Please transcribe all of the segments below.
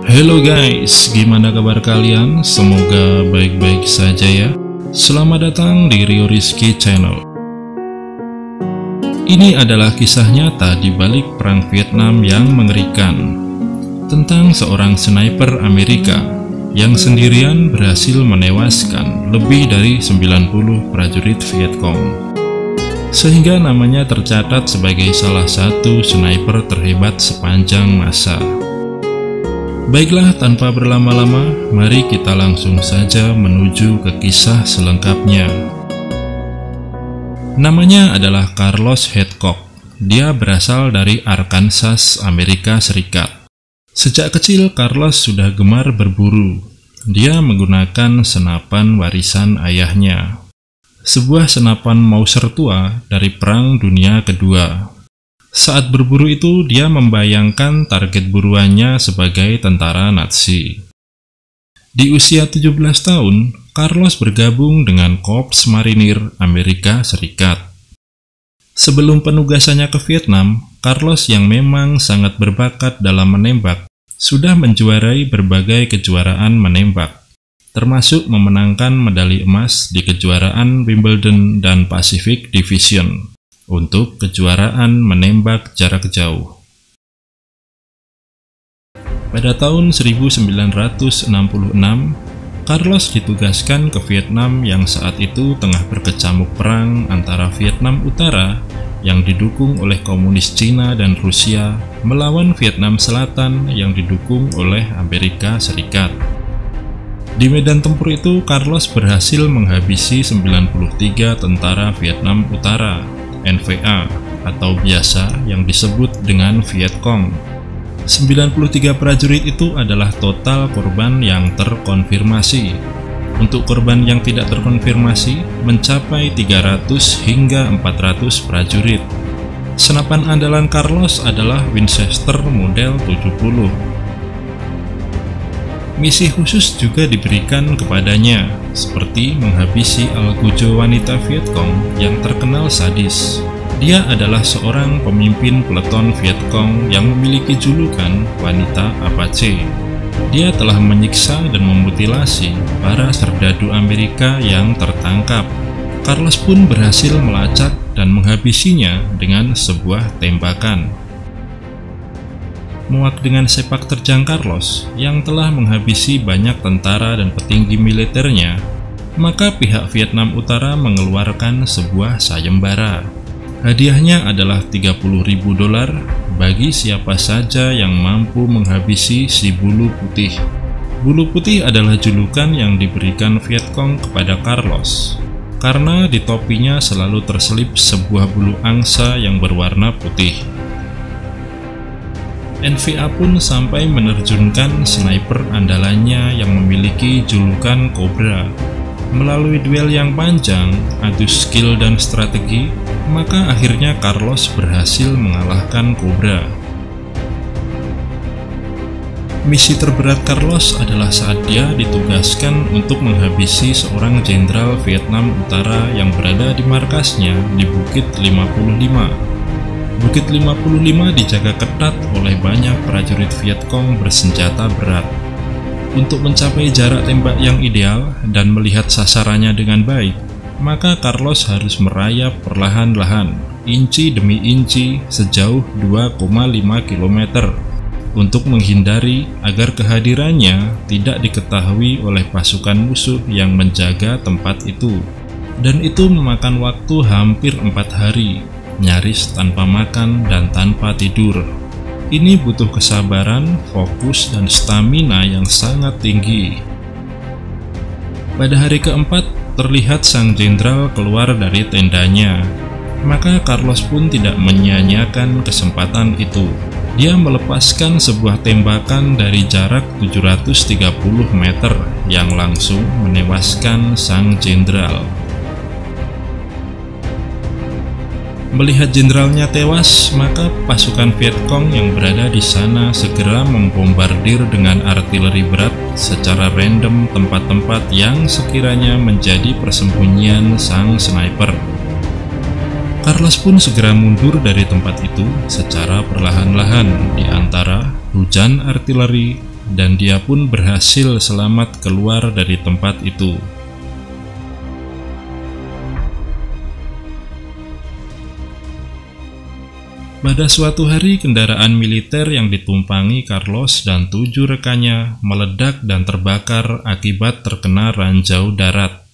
Halo guys, gimana kabar kalian? Semoga baik-baik saja ya. Selamat datang di Rio Rizky Channel. Ini adalah kisah nyata di balik perang Vietnam yang mengerikan, tentang seorang sniper Amerika yang sendirian berhasil menewaskan lebih dari 90 prajurit Vietcong, sehingga namanya tercatat sebagai salah satu sniper terhebat sepanjang masa. Baiklah, tanpa berlama-lama, mari kita langsung saja menuju ke kisah selengkapnya. Namanya adalah Carlos Hadcock. Dia berasal dari Arkansas, Amerika Serikat. Sejak kecil, Carlos sudah gemar berburu. Dia menggunakan senapan warisan ayahnya, sebuah senapan Mauser tua dari Perang Dunia Kedua. Saat berburu itu, dia membayangkan target buruannya sebagai tentara Nazi. Di usia 17 tahun, Carlos bergabung dengan Korps Marinir Amerika Serikat. Sebelum penugasannya ke Vietnam, Carlos yang memang sangat berbakat dalam menembak, sudah menjuarai berbagai kejuaraan menembak, termasuk memenangkan medali emas di kejuaraan Wimbledon dan Pacific Division untuk kejuaraan menembak jarak jauh. Pada tahun 1966, Carlos ditugaskan ke Vietnam yang saat itu tengah berkecamuk perang antara Vietnam Utara yang didukung oleh komunis Cina dan Rusia melawan Vietnam Selatan yang didukung oleh Amerika Serikat. Di medan tempur itu, Carlos berhasil menghabisi 93 tentara Vietnam Utara NVA atau biasa yang disebut dengan Vietcong. 93 prajurit itu adalah total korban yang terkonfirmasi. Untuk korban yang tidak terkonfirmasi mencapai 300 hingga 400 prajurit. Senapan andalan Carlos adalah Winchester model 70. Misi khusus juga diberikan kepadanya, seperti menghabisi algojo wanita Vietcong yang terkenal sadis. Dia adalah seorang pemimpin peleton Vietcong yang memiliki julukan wanita Apache. Dia telah menyiksa dan memutilasi para serdadu Amerika yang tertangkap. Carlos pun berhasil melacak dan menghabisinya dengan sebuah tembakan. Muak dengan sepak terjang Carlos yang telah menghabisi banyak tentara dan petinggi militernya, maka pihak Vietnam Utara mengeluarkan sebuah sayembara. Hadiahnya adalah $30.000 bagi siapa saja yang mampu menghabisi si bulu putih. Bulu putih adalah julukan yang diberikan Vietcong kepada Carlos, karena di topinya selalu terselip sebuah bulu angsa yang berwarna putih. NVA pun sampai menerjunkan sniper andalannya yang memiliki julukan Cobra. Melalui duel yang panjang, adu skill dan strategi, maka akhirnya Carlos berhasil mengalahkan Cobra. Misi terberat Carlos adalah saat dia ditugaskan untuk menghabisi seorang jenderal Vietnam Utara yang berada di markasnya di Bukit 55. Bukit 55 dijaga ketat oleh banyak prajurit Vietcong bersenjata berat. Untuk mencapai jarak tembak yang ideal dan melihat sasarannya dengan baik, maka Carlos harus merayap perlahan-lahan, inci demi inci sejauh 2,5 km untuk menghindari agar kehadirannya tidak diketahui oleh pasukan musuh yang menjaga tempat itu. Dan itu memakan waktu hampir 4 hari, nyaris tanpa makan dan tanpa tidur. Ini butuh kesabaran, fokus, dan stamina yang sangat tinggi. Pada hari keempat, terlihat sang jenderal keluar dari tendanya. Maka Carlos pun tidak menyia-nyiakan kesempatan itu. Dia melepaskan sebuah tembakan dari jarak 730 meter yang langsung menewaskan sang jenderal. Melihat jenderalnya tewas, maka pasukan Vietcong yang berada di sana segera membombardir dengan artileri berat secara random tempat-tempat yang sekiranya menjadi persembunyian sang sniper. Carlos pun segera mundur dari tempat itu secara perlahan-lahan di antara hujan artileri dan dia pun berhasil selamat keluar dari tempat itu. Pada suatu hari, kendaraan militer yang ditumpangi Carlos dan 7 rekannya meledak dan terbakar akibat terkena ranjau darat.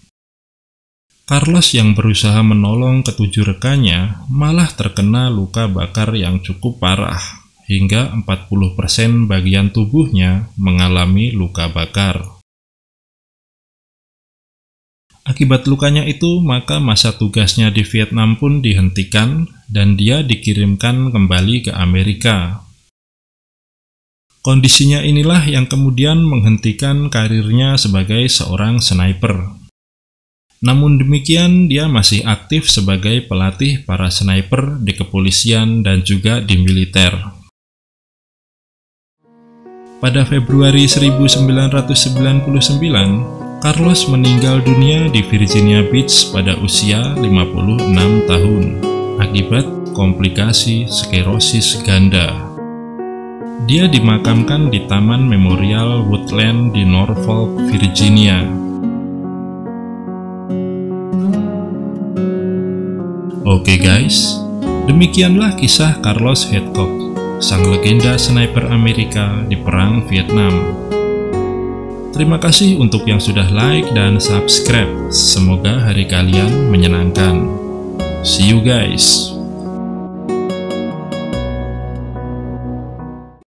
Carlos yang berusaha menolong ke-7 rekannya malah terkena luka bakar yang cukup parah, hingga 40% bagian tubuhnya mengalami luka bakar. Akibat lukanya itu, maka masa tugasnya di Vietnam pun dihentikan dan dia dikirimkan kembali ke Amerika. Kondisinya inilah yang kemudian menghentikan karirnya sebagai seorang sniper. Namun demikian, dia masih aktif sebagai pelatih para sniper di kepolisian dan juga di militer. Pada Februari 1999, Carlos meninggal dunia di Virginia Beach pada usia 56 tahun akibat komplikasi sklerosis ganda. Dia dimakamkan di Taman Memorial Woodland di Norfolk, Virginia. Oke guys, demikianlah kisah Carlos Hadcock, sang legenda sniper Amerika di Perang Vietnam. Terima kasih untuk yang sudah like dan subscribe. Semoga hari kalian menyenangkan. See you guys.